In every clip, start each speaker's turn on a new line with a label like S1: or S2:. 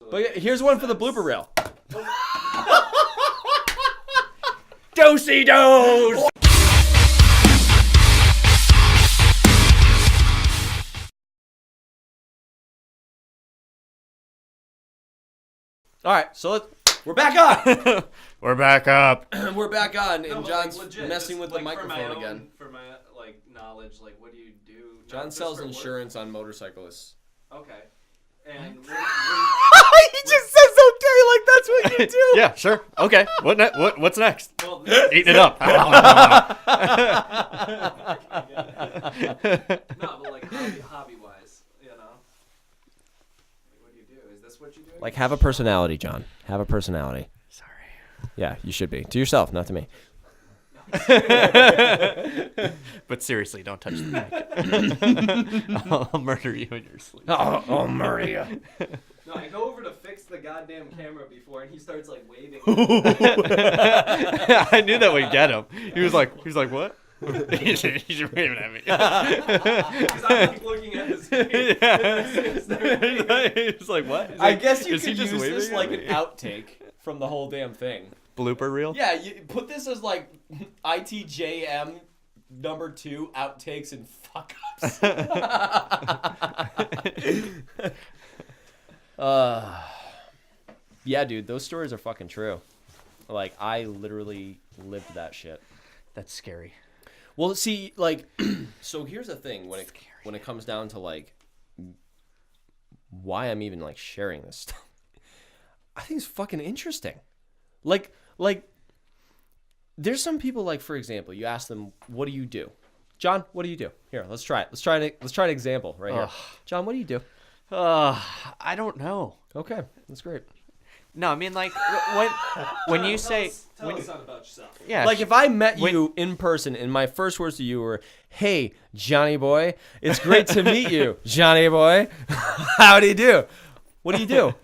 S1: But here's one for the blooper reel. Dosey dose. All right, so we're back on.
S2: We're back up.
S1: We're back on, and
S3: No,
S1: John's
S3: legit,
S1: messing with the
S3: for
S1: microphone
S3: my
S1: again.
S3: For my knowledge, what do you do?
S1: John sells insurance on motorcyclists.
S3: Okay. And
S1: He just says okay, like that's what you do.
S2: Yeah, sure. Okay. What's next?
S3: well,
S2: Eating it up.
S3: no, but hobby wise, what do you do? Is this what you do?
S1: Like, have a personality, John. Have a personality.
S2: Sorry.
S1: Yeah, you should be. To yourself, not to me.
S2: But seriously, don't touch the mic. I'll murder you in your sleep.
S1: I'll murder you.
S3: No, I go over to fix the goddamn camera before, and he starts waving.
S2: I knew that would get him. He was like, what? He's waving at me.
S3: Because I'm looking at his face.
S2: Yeah. He's like, what? He's
S1: I
S2: like,
S1: guess you
S2: is he
S1: could
S2: just
S1: use this
S2: waving
S1: like
S2: at
S1: an
S2: me?
S1: outtake from the whole damn thing.
S2: Blooper reel?
S1: Yeah, you put this as ITJM #2 outtakes and fuck ups. Yeah, dude, those stories are fucking true. I literally lived that shit.
S2: That's scary.
S1: Well, see, so here's the thing when it comes down to why I'm even sharing this stuff. I think it's fucking interesting. There's some people for example, you ask them, what do you do? John, what do you do? Here, let's try it. Let's try an example right here. John, what do you do?
S2: I don't know.
S1: Okay, that's great.
S2: No, I mean when you say
S3: Tell us something about yourself.
S2: yeah,
S1: If I met you in person and my first words to you were, "Hey, Johnny boy, it's great to meet you, Johnny boy. How do you do? What do you do?"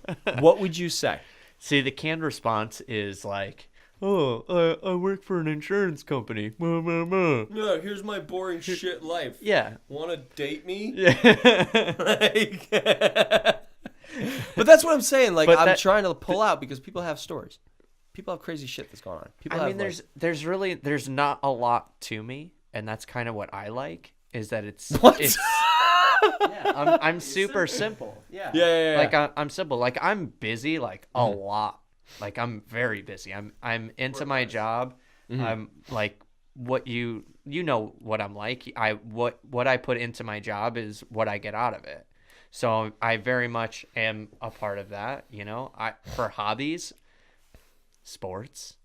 S1: What would you say?
S2: see, the canned response is I work for an insurance company.
S1: No, here's my boring shit life.
S2: Yeah.
S1: Want to date me?
S2: Yeah.
S1: But that's what I'm saying.
S2: But
S1: I'm
S2: that-
S1: trying to pull out because people have stories. People have crazy shit that's going on. People
S2: I
S1: have,
S2: mean, there's not a lot to me, and that's kind of what I like. Is that it's
S1: What?
S2: It's, yeah, I'm super simple. Yeah.
S1: Yeah.
S2: I'm simple. I'm busy a lot. I'm very busy. I'm into my job.
S1: Mm-hmm.
S2: I'm what you know what I'm like. What I put into my job is what I get out of it. So I very much am a part of that, for hobbies, sports.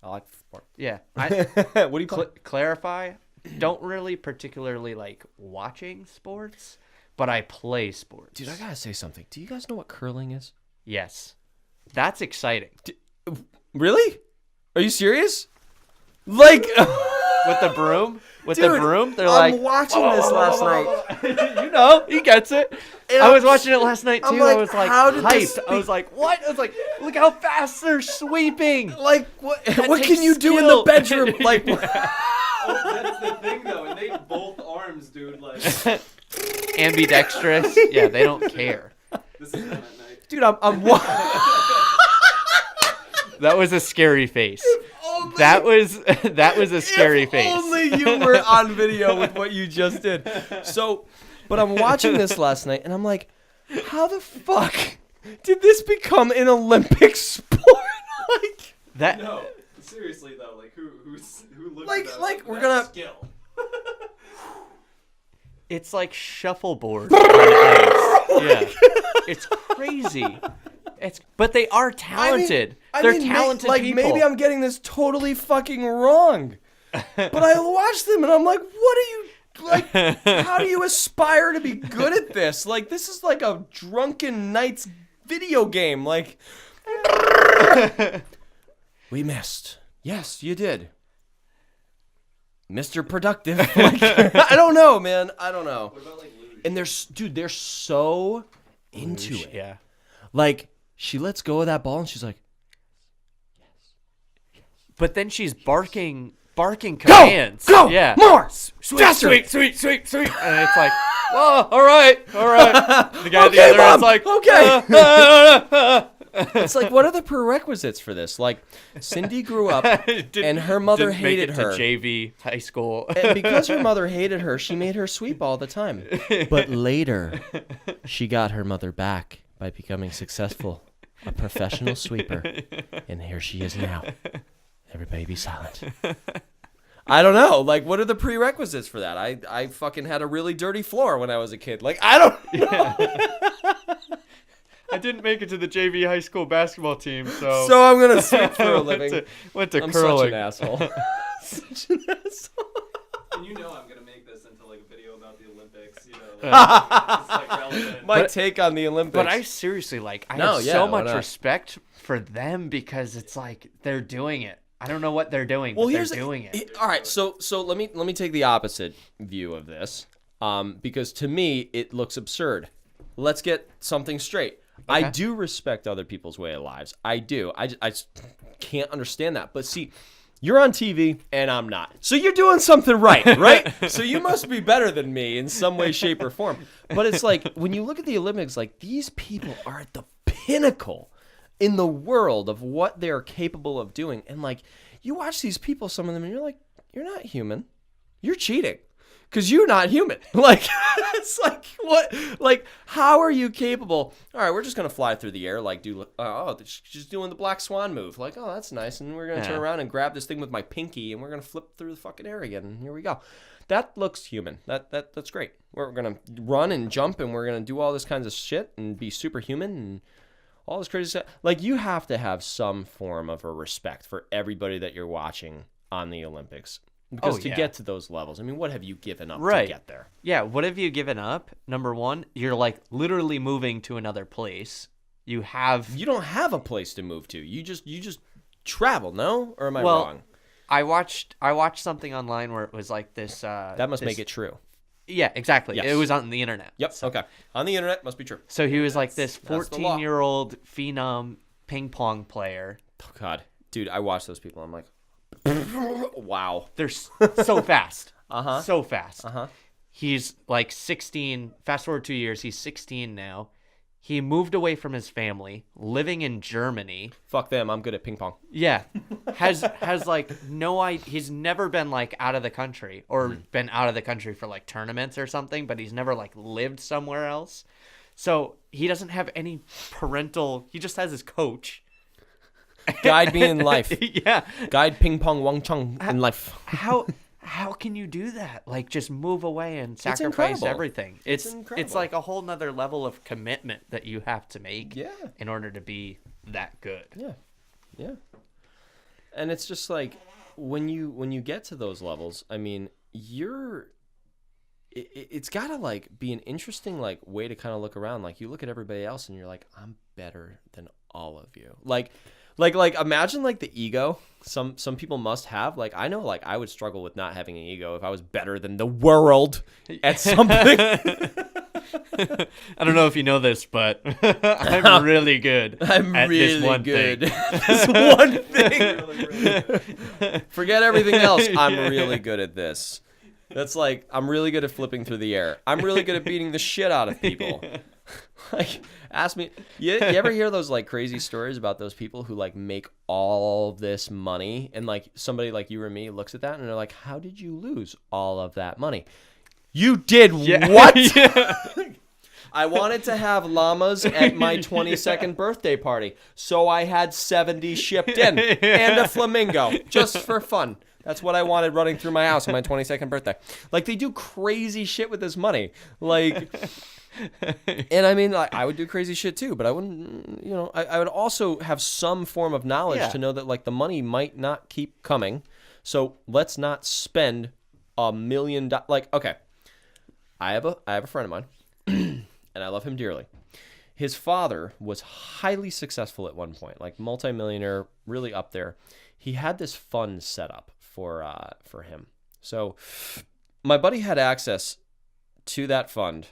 S1: I like sport.
S2: Yeah.
S1: What do you call it?
S2: Clarify, don't really particularly like watching sports, but I play sports.
S1: Dude, I gotta say something. Do you guys know what curling is?
S2: Yes. That's exciting.
S1: Really? Are you serious?
S2: With the broom? With
S1: Dude,
S2: the broom? They're
S1: I'm watching this last night.
S2: He gets it.
S1: And
S2: I was watching it last night too.
S1: I'm
S2: I was
S1: how did this
S2: hyped. I was like, what? I was like, look how fast they're sweeping.
S1: what can
S2: takes
S1: you do in
S2: skill.
S1: the bedroom?
S3: That's the thing, though, and they both arms, dude.
S2: Ambidextrous. Yeah, they don't care.
S3: This is them at night.
S1: Dude, I'm
S2: That was a scary face. That was a scary face.
S1: Only you were on video with what you just did. So, but I'm watching this last night, and I'm like, how the fuck did this become an Olympic sport?
S2: That
S3: No, seriously though, who looked
S1: Like-
S3: at that,
S1: like, we're
S3: that's
S1: gonna-
S3: skill.
S2: it's like shuffleboard on ice. Yeah, it's crazy. But they are talented. They're talented people.
S1: Maybe I'm getting this totally fucking wrong, but I watch them and I'm like, what are you how do you aspire to be good at this? This is like a drunken knights video game. We missed. Yes, you did, Mr. Productive. I don't know, man. I don't know.
S3: What about luge?
S1: And they're so into it.
S2: Yeah.
S1: She lets go of that ball and she's like,
S2: But then she's barking barking commands.
S1: Go!
S2: Yeah.
S1: More!
S2: Sweet,
S1: Faster!
S2: sweet. And it's like, whoa, all right. The guy at the
S1: Okay,
S2: other
S1: Mom,
S2: end's like,
S1: okay. It's like, what are the prerequisites for this? Like, Cindy grew up, and her mother
S2: didn't make
S1: hated
S2: it
S1: her.
S2: to JV high school.
S1: And because her mother hated her, she made her sweep all the time. But later, she got her mother back by becoming successful, a professional sweeper. And here she is now. Everybody be silent. I don't know. Like, what are the prerequisites for that? I fucking had a really dirty floor when I was a kid. Like, I don't know.
S2: I didn't make it to the JV high school basketball team, so
S1: I'm going to sweep for a living.
S2: went to
S1: I'm
S2: curling.
S1: such an asshole. Such an asshole.
S3: And you know I'm gonna make this into like a video about the Olympics. You know, like, it's like relevant.
S1: My take on the Olympics.
S2: But I seriously, like, I
S1: No,
S2: have
S1: yeah,
S2: so
S1: why
S2: much
S1: not?
S2: respect for them because it's like they're doing it. I don't know what they're doing,
S1: Well,
S2: but
S1: here's
S2: they're doing it.
S1: All right, so let me take the opposite view of this, because to me it looks absurd. Let's get something straight. I
S2: Okay.
S1: do respect other people's way of lives. I do. I just can't understand that. But see, you're on TV and I'm not. So you're doing something right, right? So you must be better than me in some way, shape, or form. But it's like when you look at the Olympics, like these people are at the pinnacle in the world of what they're capable of doing. And like you watch these people, some of them, and you're like, you're not human. You're cheating. Because you're not human. Like, it's like, what? Like, how are you capable? All right, we're just going to fly through the air, like, she's doing the black swan move. Like, oh, that's nice. And we're going to turn around and grab this thing with my pinky, and we're going to flip through the fucking air again. And here we go. That looks human. That's great. We're going to run and jump, and we're going to do all this kinds of shit and be superhuman and all this crazy stuff. Like, you have to have some form of a respect for everybody that you're watching on the Olympics. Because to get to those levels, I mean, what have you given up to get there?
S2: Yeah, what have you given up? Number one, you're like literally moving to another place. You
S1: don't have a place to move to. You just travel, no? Or am I
S2: well,
S1: wrong?
S2: I watched something online where it was like this.
S1: That must make it true.
S2: Yeah, exactly.
S1: Yes.
S2: It was on the internet.
S1: Yep. So. Okay. On the internet, must be true.
S2: So he was like this
S1: That's the law.
S2: 14-year-old phenom ping pong player.
S1: Oh God, dude, I watch those people. I'm like, wow.
S2: They're so fast.
S1: Uh-huh.
S2: So fast.
S1: Uh-huh.
S2: He's like 16. Fast forward 2 years. He's 16 now. He moved away from his family, living in Germany.
S1: Fuck them. I'm good at ping pong.
S2: Yeah. Has like no idea. He's never been like out of the country or been out of the country for like tournaments or something, but he's never like lived somewhere else. So he doesn't have any parental. He just has his coach.
S1: Guide me in life.
S2: Yeah.
S1: Guide ping pong Wang Chung in life.
S2: How can you do that? Like, just move away and sacrifice
S1: incredible.
S2: everything.
S1: It's
S2: It's
S1: incredible.
S2: like a whole nother level of commitment that you have to make
S1: Yeah.
S2: in order to be that good.
S1: Yeah. Yeah. And it's just like when you get to those levels, I mean, it's got to like be an interesting like way to kind of look around. Like you look at everybody else and you're like, I'm better than all of you. Like imagine like the ego some people must have. Like I know like I would struggle with not having an ego if I was better than the world at something.
S2: I don't know if you know this, but I'm really good
S1: I'm
S2: at
S1: really
S2: this one
S1: good.
S2: thing.
S1: This one thing. Forget everything else. I'm really good at this. That's like I'm really good at flipping through the air. I'm really good at beating the shit out of people. Like, ask me. You ever hear those like crazy stories about those people who like make all this money and like somebody like you or me looks at that and they're like, "How did you lose all of that money?" You did what?
S2: Yeah.
S1: I wanted to have llamas at my 22nd birthday party, so I had 70 shipped in and a flamingo just for fun. That's what I wanted running through my house on my 22nd birthday. Like, they do crazy shit with this money. Like, and I mean, like, I would do crazy shit too, but I wouldn't, you know, I would also have some form of knowledge to know that, like, the money might not keep coming. So let's not spend $1 million. Like, okay, I have a friend of mine, and I love him dearly. His father was highly successful at one point, like multimillionaire, really up there. He had this fund set up for him. So my buddy had access to that fund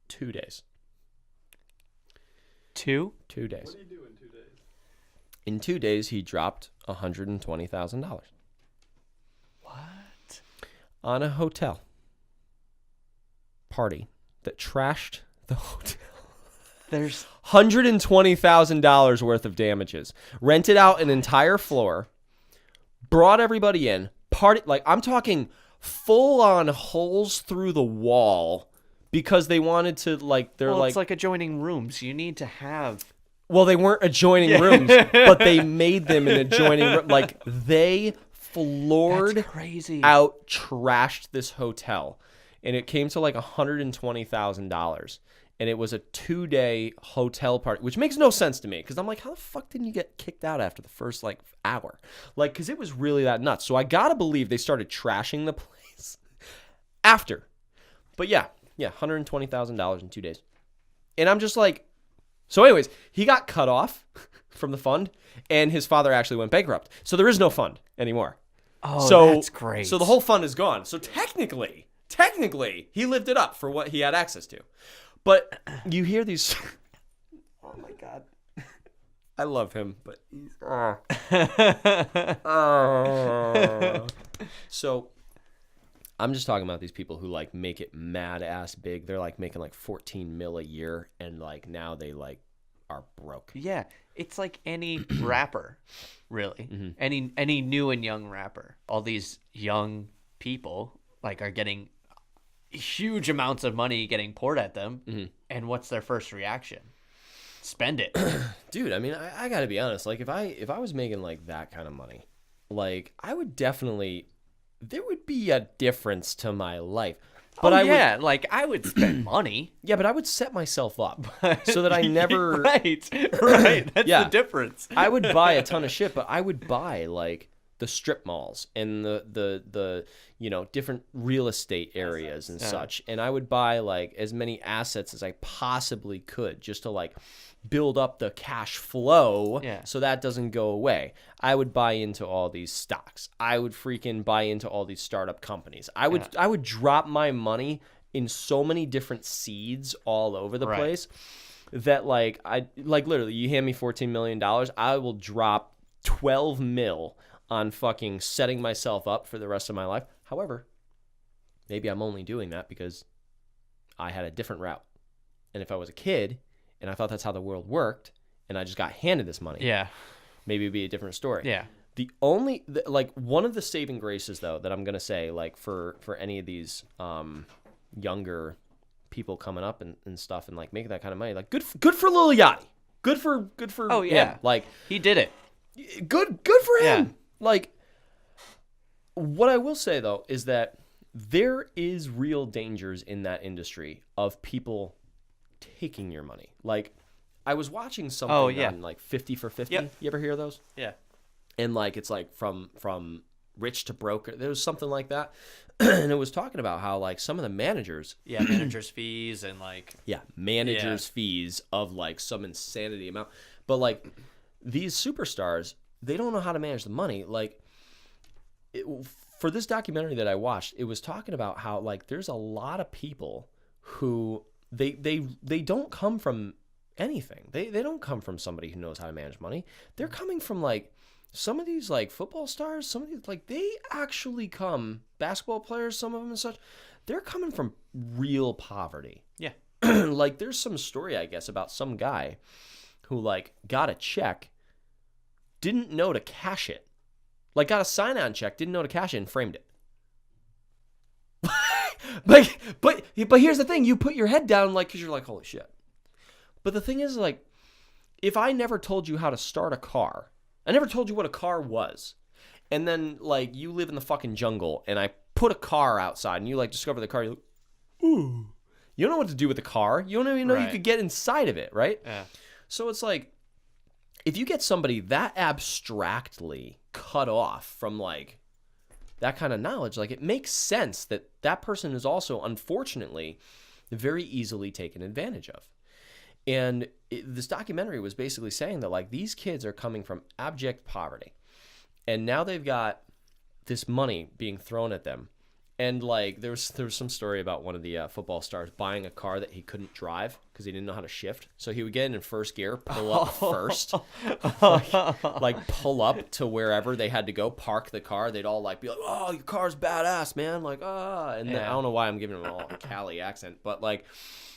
S1: 2 days.
S2: 2?
S1: 2 days.
S3: What do you do in 2 days?
S1: In 2 days, he dropped $120,000
S2: What?
S1: on a hotel party that trashed the hotel.
S2: There's
S1: $120,000 worth of damages. Rented out an entire floor, brought everybody in, party, like I'm talking full on holes through the wall because they wanted to
S2: it's like adjoining rooms. You need to have.
S1: Well, they weren't adjoining rooms, but they made them an adjoining room. Like, they floored
S2: That's crazy.
S1: out, trashed this hotel. And it came to like $120,000. And it was a 2-day hotel party, which makes no sense to me. Because I'm like, how the fuck didn't you get kicked out after the first, like, hour? Like, because it was really that nuts. So I got to believe they started trashing the place after. But yeah, $120,000 in 2 days. And I'm just like, so anyways, he got cut off from the fund, and his father actually went bankrupt. So there is no fund anymore.
S2: Oh, that's great.
S1: So the whole fund is gone. So technically, he lived it up for what he had access to. But you hear these... Oh, my God. I love him, but he's... So... I'm just talking about these people who like make it mad ass big. They're like making like 14 mil a year, and like now they like are broke.
S2: Yeah, it's like any rapper, really. Mm-hmm. Any new and young rapper. All these young people like are getting huge amounts of money getting poured at them, and what's their first reaction? Spend it,
S1: dude. I mean, I gotta be honest. Like if I was making like that kind of money, like I would definitely. There would be a difference to my life. But
S2: like I would spend money.
S1: Yeah, but I would set myself up so that I never...
S2: Right, that's the difference.
S1: I would buy a ton of shit, but I would buy, like, the strip malls and the different real estate areas and such. And I would buy, like, as many assets as I possibly could just to, like, build up the cash flow so that doesn't go away. I would buy into all these stocks. I would freaking buy into all these startup companies. I would drop my money in so many different seeds all over the place that like literally you hand me $14 million, I will drop 12 mil on fucking setting myself up for the rest of my life. However, maybe I'm only doing that because I had a different route. And if I was a kid and I thought that's how the world worked, and I just got handed this money, maybe it'd be a different story.
S2: Yeah.
S1: One of the saving graces, though, that I'm going to say, like, for any of these younger people coming up and stuff and, like, making that kind of money, like, good for Lil Yachty. Good for him. Like,
S2: he did it.
S1: Good for him. Yeah. Like, what I will say, though, is that there is real dangers in that industry of people taking your money. Like, I was watching something on like 50 for 50. Yep. You ever hear of those?
S2: Yeah.
S1: And like it's like from rich to broke. There was something like that. And it was talking about how like some of the managers,
S2: managers fees and like
S1: managers fees of like some insanity amount. But like these superstars, they don't know how to manage the money. Like for this documentary that I watched, it was talking about how like there's a lot of people who they don't come from anything. They don't come from somebody who knows how to manage money. They're coming from like some of these like football stars, some of these like they actually come, basketball players, some of them and such, they're coming from real poverty.
S2: Yeah.
S1: Like there's some story I guess about some guy who like got a check, didn't know to cash it. Like got a sign-on check, didn't know to cash it and framed it. But here's the thing, you put your head down like cuz you're like holy shit. But the thing is like if I never told you how to start a car, I never told you what a car was. And then like you live in the fucking jungle and I put a car outside and you like discover the car, you're like, ooh. You don't know what to do with the car. You don't even know you could get inside of it, right?
S2: Yeah.
S1: So it's like if you get somebody that abstractly cut off from like that kind of knowledge, like it makes sense that that person is also unfortunately very easily taken advantage of. And this documentary was basically saying that like these kids are coming from abject poverty and now they've got this money being thrown at them And like there was some story about one of the football stars buying a car that he couldn't drive because he didn't know how to shift. So he would get in first gear, pull up first, like pull up to wherever they had to go, park the car. They'd all like be like, "Oh, your car's badass, man!" Like, and then, I don't know why I'm giving him all a Cali accent, but like,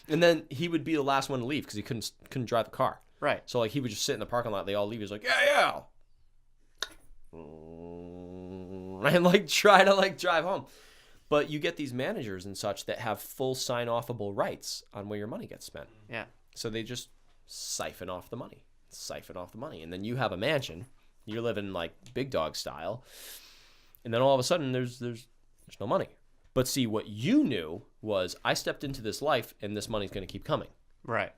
S1: and then he would be the last one to leave because he couldn't drive the car.
S2: Right.
S1: So like he would just sit in the parking lot. They all leave. He's like, yeah. And like try to like drive home. But you get these managers and such that have full sign-offable rights on where your money gets spent.
S2: Yeah.
S1: So they just siphon off the money. And then you have a mansion. You're living like big dog style. And then all of a sudden there's no money. But see, what you knew was I stepped into this life and this money's going to keep coming.
S2: Right.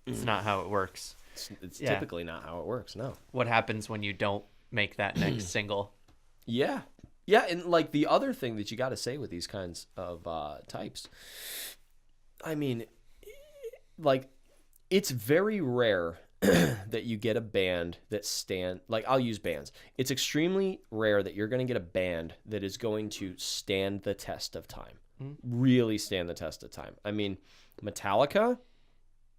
S2: It's not how it works.
S1: It's typically not how it works, no.
S2: What happens when you don't make that next single?
S1: Yeah. Yeah, and like the other thing that you got to say with these kinds of types, I mean, like it's very rare that you get a band that like I'll use bands. It's extremely rare that you're going to get a band that is going to stand the test of time. Really stand the test of time. I mean, Metallica,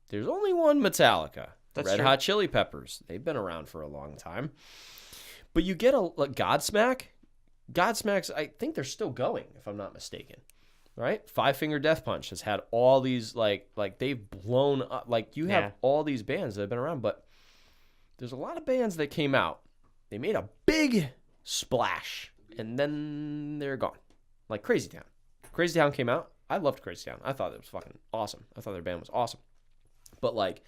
S1: there's only one Metallica.
S2: That's
S1: Red
S2: true.
S1: Hot Chili Peppers, they've been around for a long time. But you get like Godsmack. Godsmack's, I think they're still going, if I'm not mistaken. Right? Five Finger Death Punch has had all these, like they've blown up. Like, you have all these bands that have been around, but there's a lot of bands that came out. They made a big splash, and then they're gone. Like Crazy Town. Crazy Town came out. I loved Crazy Town. I thought it was fucking awesome. I thought their band was awesome. But, like,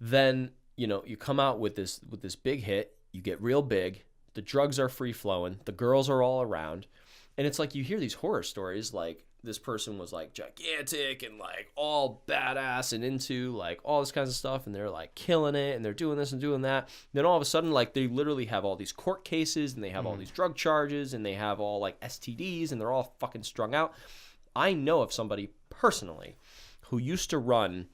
S1: then, you know, you come out with this big hit. You get real big. The drugs are free-flowing. The girls are all around. And it's like you hear these horror stories, like this person was like gigantic and like all badass and into like all this kinds of stuff, and they're like killing it and they're doing this and doing that. Then all of a sudden, like they literally have all these court cases and they have all these drug charges and they have all like STDs and they're all fucking strung out. I know of somebody personally who used to run,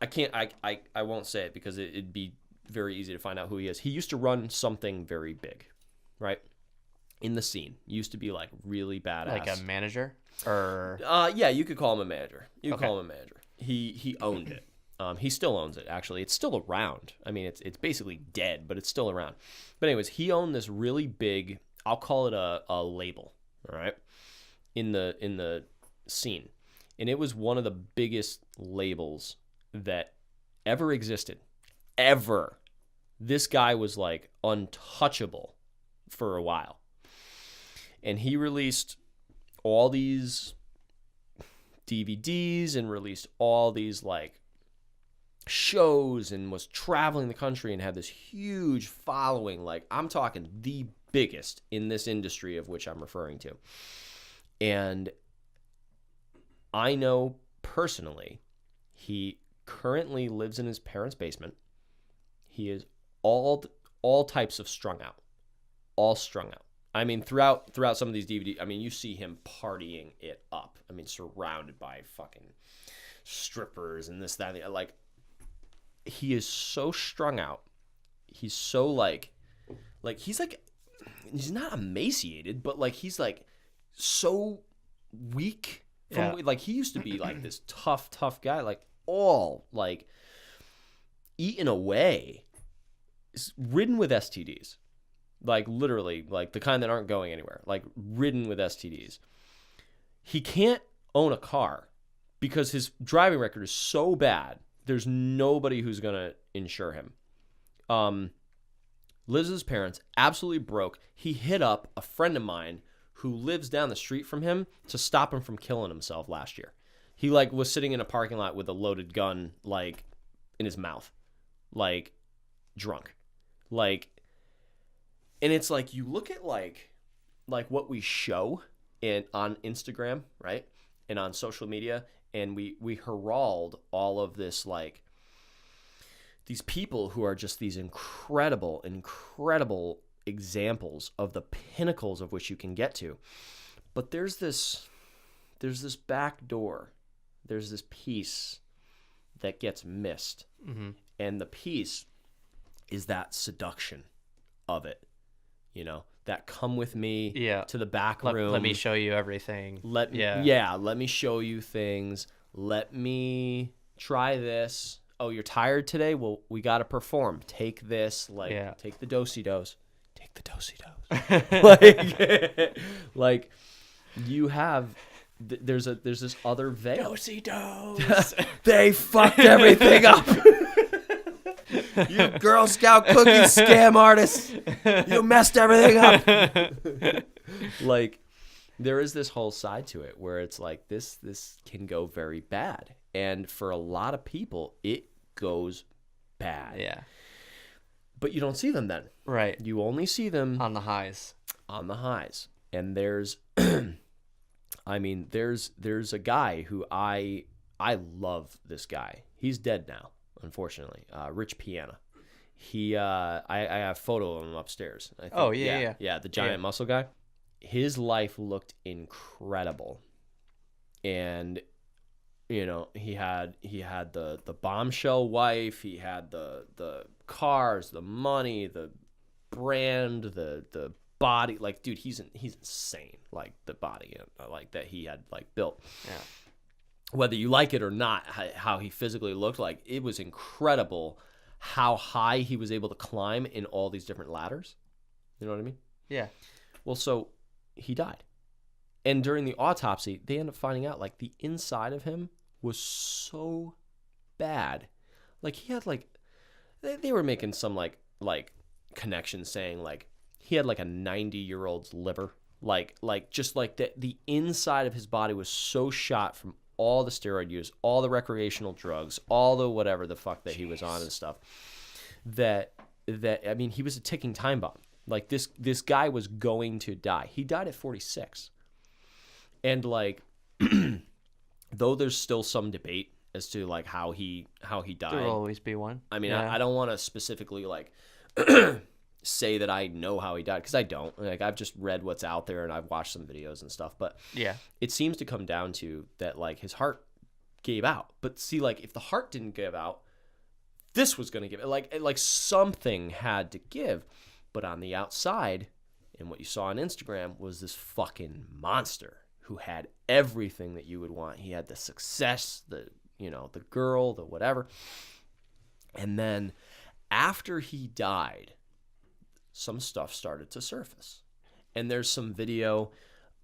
S1: I won't say it because it'd be very easy to find out who he is. He used to run something very big, right? In the scene. Used to be like really badass.
S2: Like a manager? Or
S1: yeah, you could call him a manager. You could call him a manager. He owned it. He still owns it, actually. It's still around. I mean, it's basically dead, but it's still around. But anyways, he owned this really big, I'll call it a label, all right? In the scene. And it was one of the biggest labels that ever existed. Ever. This guy was like untouchable for a while. And he released all these DVDs and released all these like shows and was traveling the country and had this huge following. Like, I'm talking the biggest in this industry of which I'm referring to. And I know personally, he currently lives in his parents' basement. He is all types of strung out. All strung out. I mean, throughout some of these DVDs, I mean, you see him partying it up. I mean, surrounded by fucking strippers and this, that, and the, like, he is so strung out. He's so like, he's not emaciated, but like, he's like so weak. Like, he used to be like this tough guy, like all like eaten away, ridden with STDs. Like, literally, like, the kind that aren't going anywhere. Like, ridden with STDs. He can't own a car because his driving record is so bad, there's nobody who's going to insure him. Lives with his parents, absolutely broke. He hit up a friend of mine who lives down the street from him to stop him from killing himself last year. He, like, was sitting in a parking lot with a loaded gun, like, in his mouth. Like, drunk. Like... And it's like, you look at like what we show on Instagram, right? And on social media, and we herald all of this, like, these people who are just these incredible examples of the pinnacles of which you can get to. But there's this back door. There's this piece that gets missed. And the piece is that seduction of it. You know, that come with me
S2: Yeah.
S1: to the back room.
S2: Let me show you everything.
S1: Let me show you things. Let me try this. Oh, you're tired today? Well, we got to perform. Take this, take the do-si-dos. Take the do-si-dos. like you have there's this other veil.
S2: Do-si-dos.
S1: They fucked everything up. You Girl Scout cookie scam artists. You messed everything up. Like, there is this whole side to it where it's like this can go very bad. And for a lot of people, it goes bad.
S2: Yeah.
S1: But you don't see them then.
S2: Right.
S1: You only see them
S2: On the highs.
S1: And there's there's a guy who I love this guy. He's dead now, unfortunately. Rich Piana. He I have a photo of him upstairs. I think.
S2: Oh, yeah.
S1: Yeah, the giant muscle guy. His life looked incredible. And you know, he had the bombshell wife, he had the cars, the money, the brand, the body. Like, dude, he's insane. Like, the body like that he had like built.
S2: Yeah.
S1: Whether you like it or not, how he physically looked, like, it was incredible how high he was able to climb in all these different ladders. You know what I mean?
S2: Yeah.
S1: Well, so he died. And during the autopsy, they end up finding out, like, the inside of him was so bad. Like, he had, like, they were making some, like connections saying, like, he had, like, a 90-year-old's liver. Like, just like the inside of his body was so shot from all the steroid use, all the recreational drugs, all the whatever the fuck that he was on and stuff, that I mean, he was a ticking time bomb. Like, this guy was going to die. He died at 46. And, like, though there's still some debate as to, like, how he died.
S2: There will always be one.
S1: I mean,
S2: yeah.
S1: I don't want to specifically, like, say that I know how he died, because I don't. Like, I've just read what's out there and I've watched some videos and stuff. But
S2: yeah,
S1: it seems to come down to that, like, his heart gave out. But see, like, if the heart didn't give out, this was going to give it. Like something had to give. But on the outside, and what you saw on Instagram, was this fucking monster who had everything that you would want. He had the success, the girl, the whatever. And then after he died, some stuff started to surface. And there's some video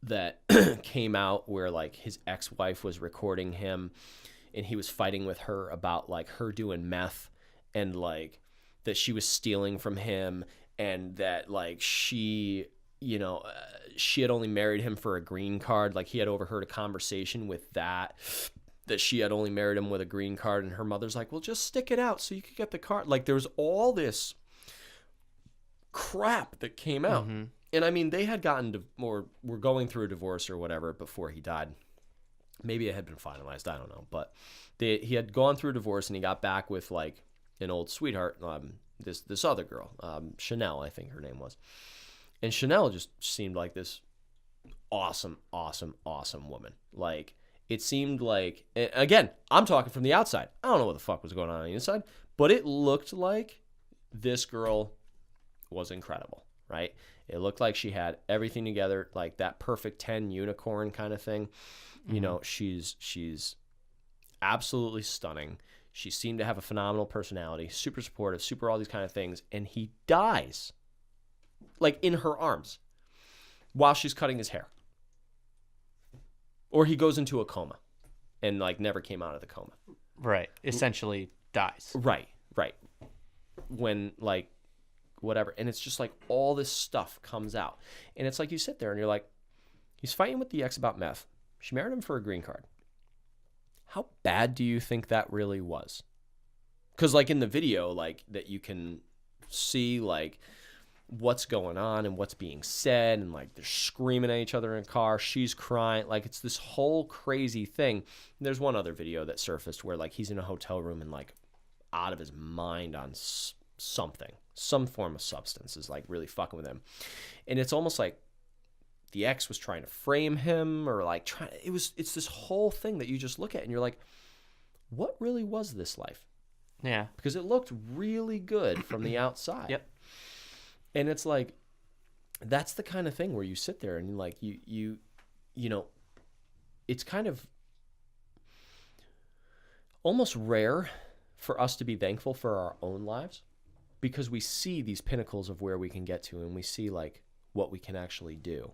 S1: that came out where, like, his ex-wife was recording him and he was fighting with her about, like, her doing meth and, like, that she was stealing from him, and that, like, she had only married him for a green card. Like, he had overheard a conversation with that she had only married him with a green card, and her mother's like, well, just stick it out so you could get the card. Like, there was all this crap that came out. Mm-hmm. And I mean, they had were going through a divorce or whatever before he died. Maybe it had been finalized, I don't know. But he had gone through a divorce, and he got back with, like, an old sweetheart, this other girl, Chanel, I think her name was. And Chanel just seemed like this awesome woman. Like, it seemed like, again, I'm talking from the outside. I don't know what the fuck was going on the inside, but it looked like this girl was incredible, right? It looked like she had everything together, like that perfect 10 unicorn kind of thing. Mm-hmm. You know, she's absolutely stunning. She seemed to have a phenomenal personality, super supportive, super all these kind of things. And he dies, like, in her arms while she's cutting his hair. Or he goes into a coma and, like, never came out of the coma.
S2: Right. Essentially dies.
S1: Right. When, like, whatever. And it's just like all this stuff comes out. And it's like you sit there and you're like, he's fighting with the ex about meth. She married him for a green card. How bad do you think that really was? Because, like, in the video, like, that you can see, like, what's going on and what's being said, and, like, they're screaming at each other in a car. She's crying. Like, it's this whole crazy thing. And there's one other video that surfaced where, like, he's in a hotel room and, like, out of his mind on something. Some form of substance is, like, really fucking with him. And it's almost like the ex was trying to frame him, or, like, it's this whole thing that you just look at and you're like, what really was this life?
S2: Yeah.
S1: Because it looked really good from the outside.
S2: Yep.
S1: And it's like, that's the kind of thing where you sit there and like you know, it's kind of almost rare for us to be thankful for our own lives, because we see these pinnacles of where we can get to, and we see like what we can actually do.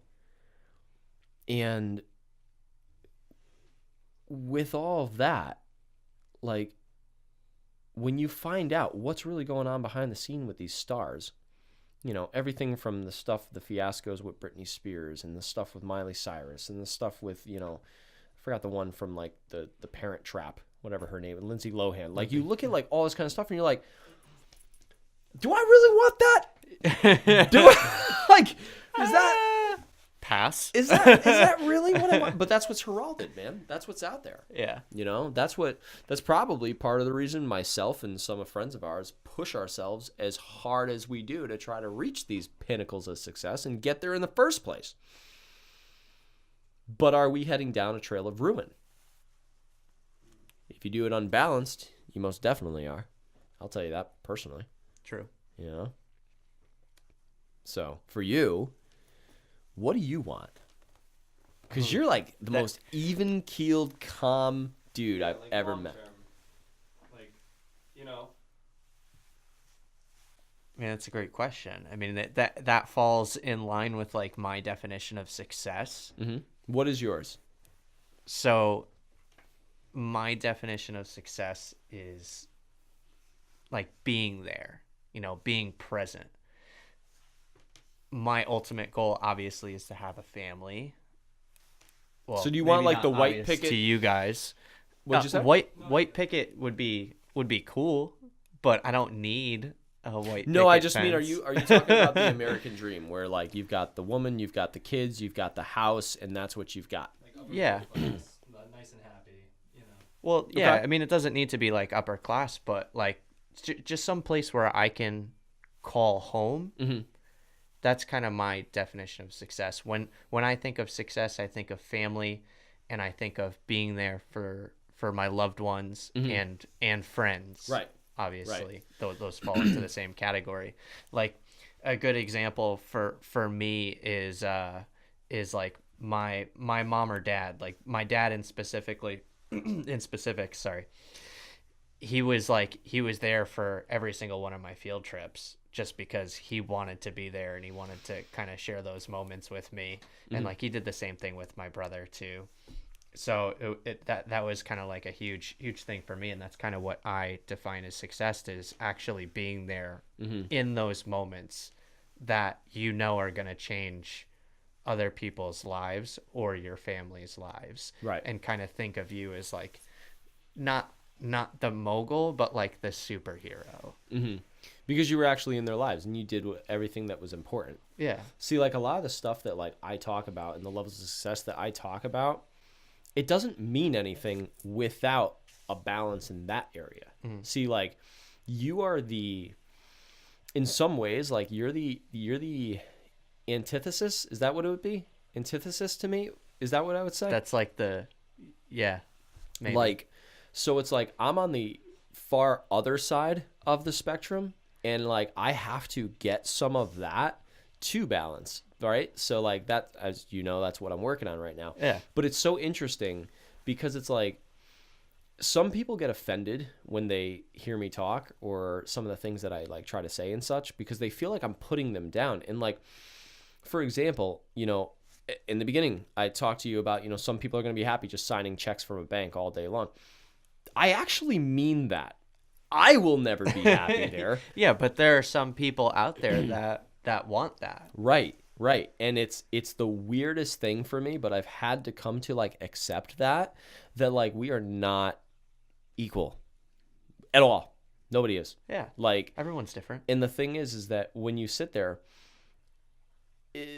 S1: And with all of that, like, when you find out what's really going on behind the scene with these stars, you know, everything from the stuff, the fiascos with Britney Spears, and the stuff with Miley Cyrus, and the stuff with, you know, I forgot the one from like the Parent Trap, whatever her name, Lindsay Lohan. Like, you look at like all this kind of stuff and you're like, do I really want that? Do I, like, is that
S2: pass?
S1: Is that really what I want? But that's what's heralded, man. That's what's out there.
S2: Yeah.
S1: You know, that's probably part of the reason myself and some friends of ours push ourselves as hard as we do to try to reach these pinnacles of success and get there in the first place. But are we heading down a trail of ruin? If you do it unbalanced, you most definitely are. I'll tell you that personally.
S2: True.
S1: You know? So, for you, what do you want? Because you're like the most even-keeled, calm dude I've
S3: like
S1: ever
S3: long
S1: met.
S3: term. Like, you know,
S2: I mean, that's a great question. I mean, that falls in line with like my definition of success.
S1: Mm-hmm. What is yours?
S2: So my definition of success is like being there, you know, being present. My ultimate goal obviously is to have a family. Well,
S1: So do you want
S2: maybe
S1: like the
S2: not
S1: white
S2: obvious
S1: picket?
S2: to you guys?
S1: What'd you say?
S2: White picket would be cool, but I don't need a white
S1: No, I
S2: picket
S1: just mean,
S2: fence.
S1: are you talking about the American dream, where like you've got the woman, you've got the kids, you've got the house, and that's what you've got?
S3: like upper
S2: Yeah.
S3: middle class, nice and happy, you know.
S2: Well, yeah,
S1: Okay.
S2: I mean, it doesn't need to be like upper class, but like just some place where I can call home.
S1: Mm-hmm.
S2: That's kind of my definition of success. When I think of success, I think of family, and I think of being there for my loved ones and friends.
S1: Right.
S2: Obviously, those fall into the same category. Like a good example for me is like my mom or dad. Like my dad in specific, sorry. He was there for every single one of my field trips, just because he wanted to be there and he wanted to kind of share those moments with me. And like he did the same thing with my brother too. So that was kind of like a huge thing for me, and that's kind of what I define as success, is actually being there in those moments that you know are going to change other people's lives or your family's lives.
S1: Right.
S2: And kind of think of you as like not the mogul, but like the superhero.
S1: Mm-hmm. Because you were actually in their lives and you did everything that was important.
S2: Yeah.
S1: See, like a lot of the stuff that like I talk about and the levels of success that I talk about, it doesn't mean anything without a balance in that area. See, like you are in some ways, like you're the antithesis. Is that what it would be? Antithesis to me? Is that what I would say?
S2: That's like maybe.
S1: Like, so it's like I'm on the far other side of the spectrum, and like I have to get some of that to balance, right? So like that, as you know, that's what I'm working on right now.
S2: Yeah.
S1: But it's so interesting because it's like some people get offended when they hear me talk or some of the things that I like try to say and such, because they feel like I'm putting them down. And like, for example, you know, in the beginning, I talked to you about, you know, some people are going to be happy just signing checks from a bank all day long. I actually mean that. I will never be happy there.
S2: Yeah, but there are some people out there that want that.
S1: Right. And it's the weirdest thing for me, but I've had to come to like accept that like we are not equal at all. Nobody is.
S2: Yeah.
S1: Like
S2: Everyone's different.
S1: And the thing is that when you sit there,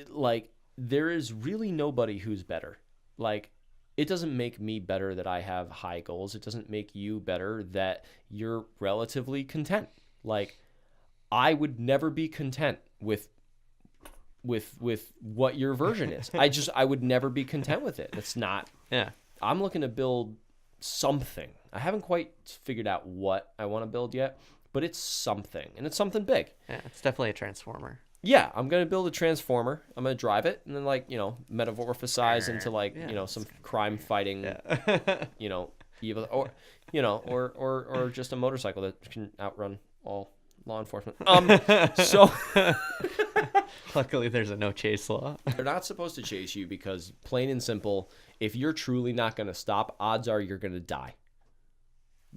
S1: like there is really nobody who's better. Like it doesn't make me better that I have high goals. It doesn't make you better that you're relatively content. Like I would never be content with what your version is. I would never be content with it. It's not.
S2: Yeah.
S1: I'm looking to build something. I haven't quite figured out what I want to build yet, but it's something, and it's something big.
S2: Yeah, it's definitely a transformer.
S1: Yeah, I'm gonna build a transformer. I'm gonna drive it, and then like metamorphosize into like some crime fighting, evil or just a motorcycle that can outrun all law enforcement. So
S2: Luckily, there's a no chase law.
S1: they're not supposed to chase you because plain and simple, if you're truly not gonna stop, odds are you're gonna die.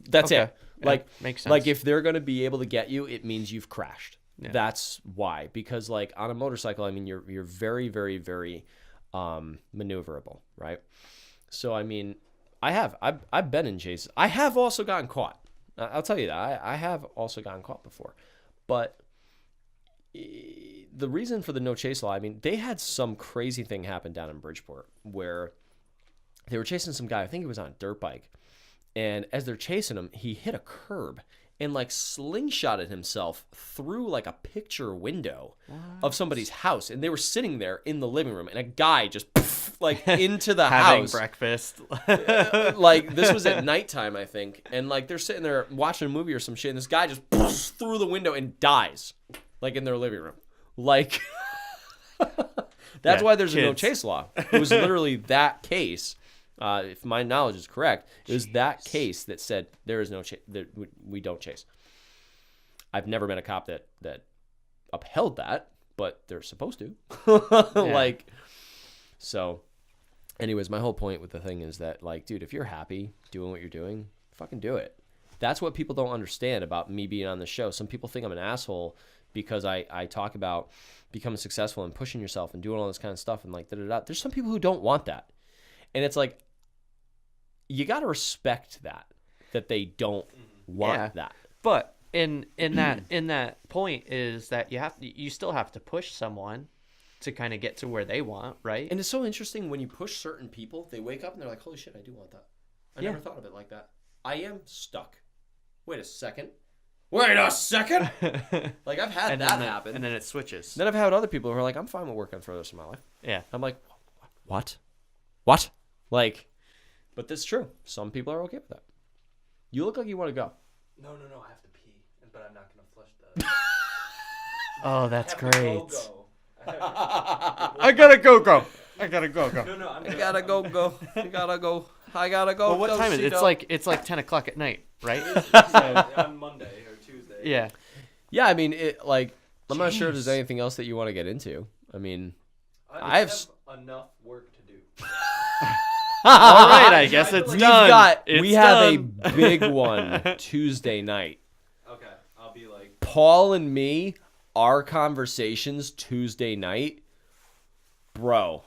S1: That's it.
S2: Yeah, makes sense.
S1: Like if they're gonna be able to get you, it means you've crashed.
S2: Yeah.
S1: That's why. Because like on a motorcycle, I mean, you're very, very, very maneuverable, right? So I mean, I've been in chases. I have also gotten caught. I'll tell you that I have also gotten caught before, but the reason for the no chase law, I mean, they had some crazy thing happen down in Bridgeport where they were chasing some guy. I think he was on a dirt bike, and as they're chasing him, he hit a curb and like slingshotted himself through like a picture window of somebody's house, and they were sitting there in the living room, and a guy just like into the
S2: Having
S1: house.
S2: breakfast.
S1: Like this was at nighttime, I think, and like they're sitting there watching a movie or some shit, and this guy just through the window and dies, like in their living room. Like that's why there's a no chase law. It was literally that case. If my knowledge is correct, it was that case that said there is no chase. We don't chase. I've never met a cop that upheld that, but they're supposed to. Like, so. Anyways, my whole point with the thing is that, like, dude, if you're happy doing what you're doing, fucking do it. That's what people don't understand about me being on the show. Some people think I'm an asshole because I talk about becoming successful and pushing yourself and doing all this kind of stuff and like da-da-da. There's some people who don't want that. And it's like, you got to respect that they don't want that.
S2: But in that point is that you still have to push someone to kind of get to where they want, right?
S1: And it's so interesting when you push certain people, they wake up and they're like, holy shit, I do want that. I never thought of it like that. I am stuck. Wait a second. Like I've had that happen.
S2: And then it switches.
S1: Then I've had other people who are like, I'm fine with working for the rest of my life.
S2: Yeah.
S1: I'm like, what? Like, but this is true. Some people are okay with that. You look like you want to go.
S3: No, I have to pee, but I'm not gonna flush the.
S2: Oh, that's great.
S3: Go.
S2: I gotta go.
S3: No,
S1: I gotta go. I gotta go.
S2: Well, what time is it? It's like 10 o'clock at night, right?
S3: On Monday or Tuesday.
S2: Yeah.
S1: Yeah, I mean, I'm not sure if there's anything else that you want to get into. I mean,
S3: I have enough work to do.
S2: All right, I guess it's done.
S1: We have a big one Tuesday night.
S3: Okay, I'll be like
S1: Paul and me, our conversations Tuesday night, bro.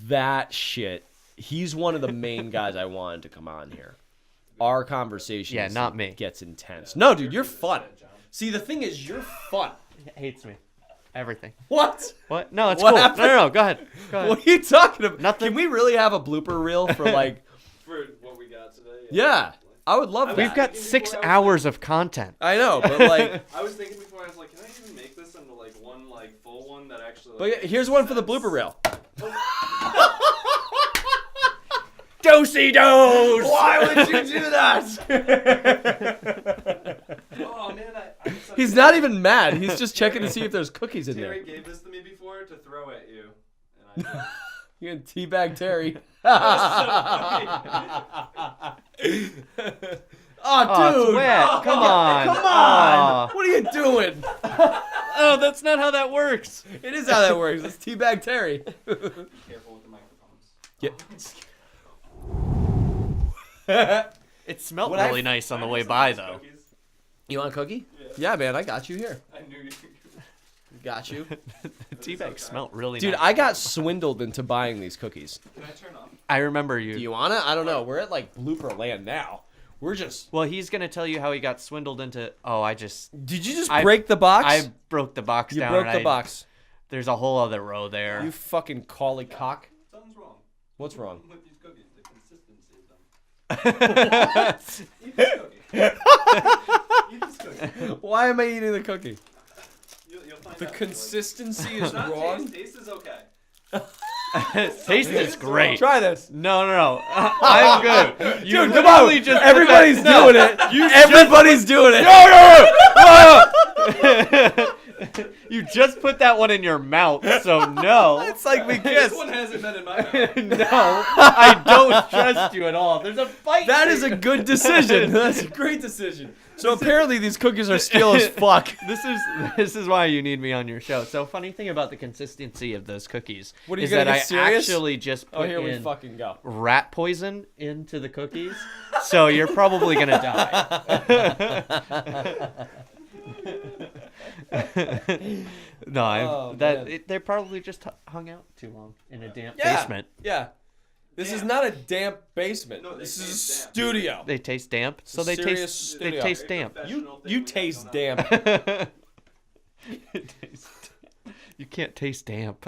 S1: That shit. He's one of the main guys I wanted to come on here. Our conversations,
S2: yeah, not me,
S1: gets intense. No, dude, you're fun. See, the thing is, you're fun.
S2: He hates me. Everything.
S1: What?
S2: No, it's
S1: What
S2: cool.
S1: happened?
S2: No, go ahead.
S1: What are you talking about?
S2: Nothing.
S1: Can we really have a blooper reel for like?
S3: for what we got today.
S1: Yeah, I would love that.
S2: We've got 6 hours of content.
S1: I know, but like.
S3: I was thinking before, I was like, can I even make this into like one like full one that actually?
S1: But here's one for the blooper reel.
S2: Dosey dose.
S1: Why would you do that?
S3: Oh man,
S1: He's not even mad. He's just checking to see if there's cookies in
S3: Terry
S1: there.
S3: gave this to me before to throw at you, and I.
S1: You're gonna teabag Terry. Oh, dude!
S2: It's wet. Come on.
S1: Come on! What are you doing?
S2: Oh, that's not how that works.
S1: It is how that works. It's teabag Terry.
S3: Be careful with the microphones.
S1: Yeah.
S2: It smelled really nice on the way by, though.
S3: Cookies?
S1: You want a cookie?
S3: Yeah.
S1: Man, I got you here.
S3: I knew you.
S1: Got you.
S2: The tea bag smelled really
S1: Dude,
S2: nice.
S1: I got swindled into buying these cookies.
S3: Can I turn off?
S2: I remember you.
S1: Do you want it? I don't know. We're at like blooper land now. We're just.
S2: Well, he's going to tell you how he got swindled into... Oh,
S1: Did you just break the box?
S2: I broke the box down.
S1: You broke the box.
S2: There's a whole other row there.
S1: You fucking collie cock.
S3: Something's wrong.
S1: What's wrong?
S3: With these cookies, the consistency of them. Eat this cookie. Eat this cookie.
S1: Why am I eating the cookie?
S3: You'll find
S1: The
S3: out.
S1: consistency
S3: It's
S1: is
S3: not
S1: wrong.
S3: Taste is okay.
S2: Taste is great.
S1: Try this.
S2: No. I'm good. You
S1: Dude, come
S2: literally
S1: on.
S2: just
S1: Everybody's
S2: no.
S1: doing it. Everybody's doing it.
S2: You just put that one in your mouth, so no.
S1: It's like we
S3: This
S1: kissed.
S3: one hasn't been in my mouth.
S2: No, I don't trust you at all. There's a fight.
S1: That is a good decision. That's a great decision. So apparently these cookies are steel as fuck.
S2: This is why you need me on your show. So funny thing about the consistency of those cookies
S1: What, are you
S2: is
S1: gonna
S2: that
S1: get
S2: I
S1: serious?
S2: actually just
S1: Oh,
S2: put
S1: here we
S2: in
S1: fucking go.
S2: rat poison into the cookies. So you're probably gonna die. No,
S1: man.
S2: they're probably just hung out too long in a damp
S1: Yeah.
S2: basement.
S1: Yeah. This is not a damp basement.
S3: No,
S1: this
S3: they
S1: is a
S3: taste damp.
S1: studio.
S2: They taste damp, so
S1: a
S2: they
S1: serious
S2: taste
S1: studio.
S2: damp.
S1: You taste damp.
S2: You can't taste damp.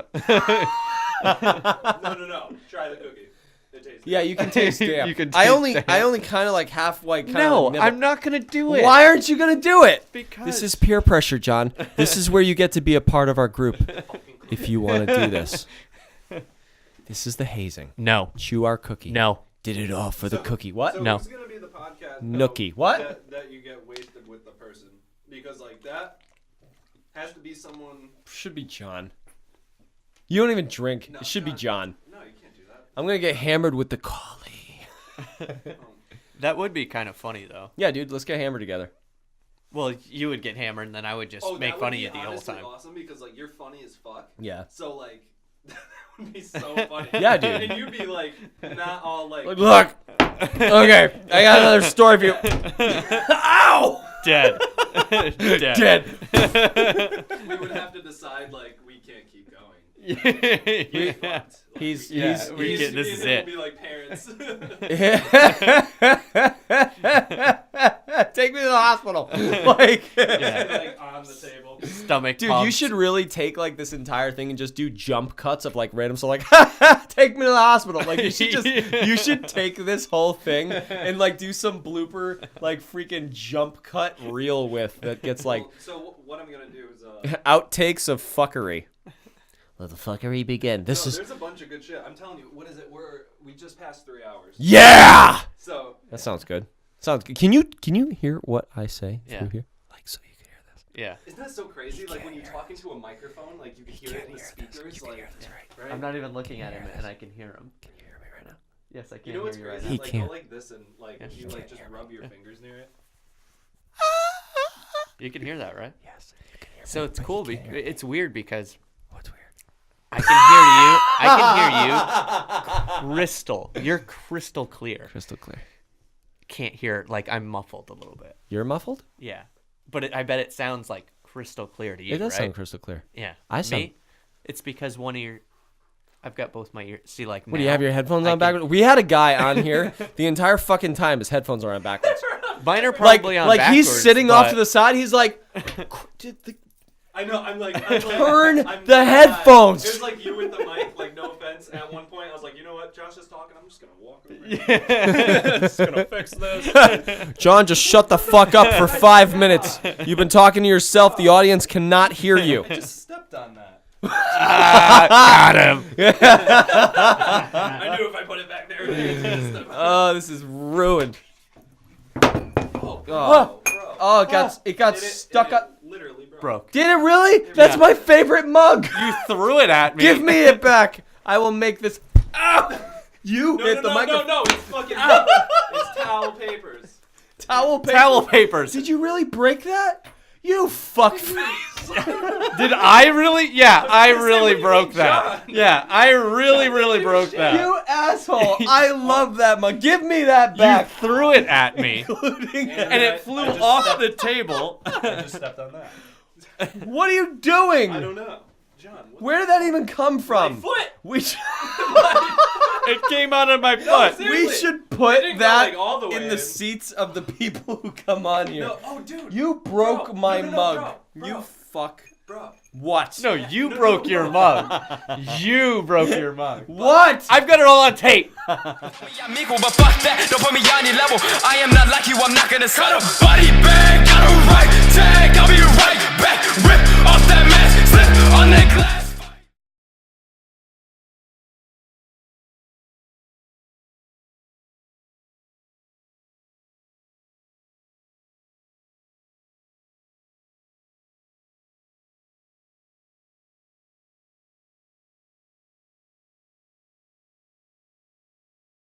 S3: No. Try the cookie. It tastes
S1: Yeah, you can taste damp.
S2: You can
S1: I
S2: taste
S1: only
S2: damp.
S1: kind of like halfway.
S2: No, I'm not gonna do it.
S1: Why aren't you gonna do it?
S2: Because
S1: This is peer pressure, John. This is where you get to be a part of our group. If you want to do this, this is the hazing.
S2: no,
S1: Chew our cookie.
S2: no.
S1: Did it all for the cookie. What?
S3: So
S2: No.
S3: who's gonna be the podcast?
S1: Nookie. What?
S3: That you get wasted with the person, because like that has to be someone.
S1: Should be John. You don't even drink.
S3: No,
S1: It should be John.
S3: No, you can't do that.
S1: I'm gonna get hammered with the collie.
S2: That would be kind of funny though.
S1: Yeah, dude. Let's get hammered together.
S2: Well, you would get hammered, and then I would just
S3: Oh,
S2: make
S3: that
S2: fun
S3: would
S2: of
S3: be
S2: you the whole
S3: honestly
S2: time.
S3: Awesome, because like you're funny as fuck.
S1: Yeah.
S3: So like that would be so funny.
S1: Yeah, dude.
S3: And you'd be like not all like.
S1: Look. Okay, I got another story for you. Ow!
S2: Dead.
S1: Dead.
S3: We would have to decide like we can't keep going.
S2: Yeah.
S3: Fucked. Like,
S1: He's
S2: Yeah,
S1: he's
S2: we
S1: he's
S2: get- this is
S3: we'll
S2: it.
S3: be like parents.
S1: Take me to the hospital. Like,
S3: Like on the table.
S2: Stomach.
S1: dude, you
S2: pumps.
S1: should really take like this entire thing and just do jump cuts of like random. So like, take me to the hospital. Like you should take this whole thing and like do some blooper like freaking jump cut reel with that gets like
S3: Well, so what I'm gonna do is
S1: outtakes of fuckery. Let the fuckery begin. This
S3: no,
S1: is
S3: there's a bunch of good shit. I'm telling you, what is it? We just passed 3 hours.
S1: yeah.
S3: So
S1: That sounds good. Sounds good. Can you hear what I say
S2: Yeah.
S1: through here? Like so you can hear this.
S2: Yeah.
S3: isn't that so crazy? Like when you talk into a microphone, like you can hear it in the speakers. Like, right?
S2: I'm not even looking at him, and I can hear him.
S1: Can you hear me right now?
S2: Yes, I can
S3: You know
S2: hear
S3: what's
S2: you right
S3: crazy?
S2: now.
S1: He
S3: Like
S1: can't.
S3: go like this and like
S2: Yeah.
S3: you like just rub your fingers near it.
S2: You can hear that, right?
S1: Yes. You can hear me.
S2: So it's
S1: but
S2: cool.
S1: you can't hear me.
S2: It's weird because
S1: What's weird?
S2: I can hear you. Crystal. You're crystal clear.
S1: Crystal clear.
S2: Can't hear it. Like I'm muffled a little bit.
S1: You're muffled?
S2: Yeah. But I bet it sounds like crystal clear to you,
S1: It does
S2: right?
S1: sound crystal clear.
S2: Yeah.
S1: I sound-
S2: Me? It's because one ear. I've got both my ears. See, like
S1: What, do you have your headphones on backwards? We had a guy on here the entire fucking time. His headphones are on backwards.
S2: Mine are
S1: like
S2: probably on
S1: like he's
S2: backwards,
S1: sitting off
S2: but-
S1: to the side. He's like,
S3: I know. I'm like
S1: Turn
S3: I'm
S1: the
S3: not-
S1: headphones.
S3: It was like you with the mic. Like no offense. At one point, I was like, you know what? Josh is talking. I'm just gonna walk over. Just gonna fix this.
S1: John, just shut the fuck up for 5 minutes. You've been talking to yourself. The audience cannot hear you.
S3: I just stepped on that.
S2: Got him.
S3: I knew if I put it back there.
S1: Oh, this is ruined.
S3: Oh,
S1: Oh.
S3: bro.
S1: Oh, it got stuck up.
S3: Literally
S2: Broke.
S1: Did it really? That's
S2: Yeah.
S1: my favorite mug.
S2: You threw it at me.
S1: Give me it back. I will make this. Ow! You
S3: No,
S1: hit
S3: no,
S1: the
S3: no,
S1: microphone.
S3: no, it's fucking. It's towel papers.
S1: Towel paper.
S2: Towel papers.
S1: Did you really break that? You fuckface.
S2: Did I really? Yeah, I really
S3: what
S2: broke
S3: you
S2: that.
S3: done.
S2: Yeah, I really broke that.
S1: You asshole. I love that mug. Give me that
S2: You
S1: back.
S2: threw it at me,
S1: Including
S2: and
S3: I
S2: it flew
S3: just
S2: off
S3: stepped-
S2: the table.
S3: I just stepped on that.
S1: What are you doing?
S3: I don't know. John, what
S1: Where did that even come from?
S3: foot?
S1: We should,
S2: It came out of my foot.
S3: seriously.
S1: we should
S3: It
S1: put
S3: didn't go,
S1: that
S3: like, all the way
S1: in the
S3: in.
S1: seats of the people who come on here.
S3: No, oh, dude.
S1: You broke
S3: Bro,
S1: my
S3: no,
S1: mug.
S3: bro.
S1: You fuck.
S3: Bro.
S1: What?
S2: No, you broke your mug. You broke your mug.
S1: What?
S2: I've got it all on tape.
S4: Amigo, but fuck that, don't put me on your level. I am not like you, I'm not gonna cut a body bag. Got a right tag, I'll be right back. Rip off that mask.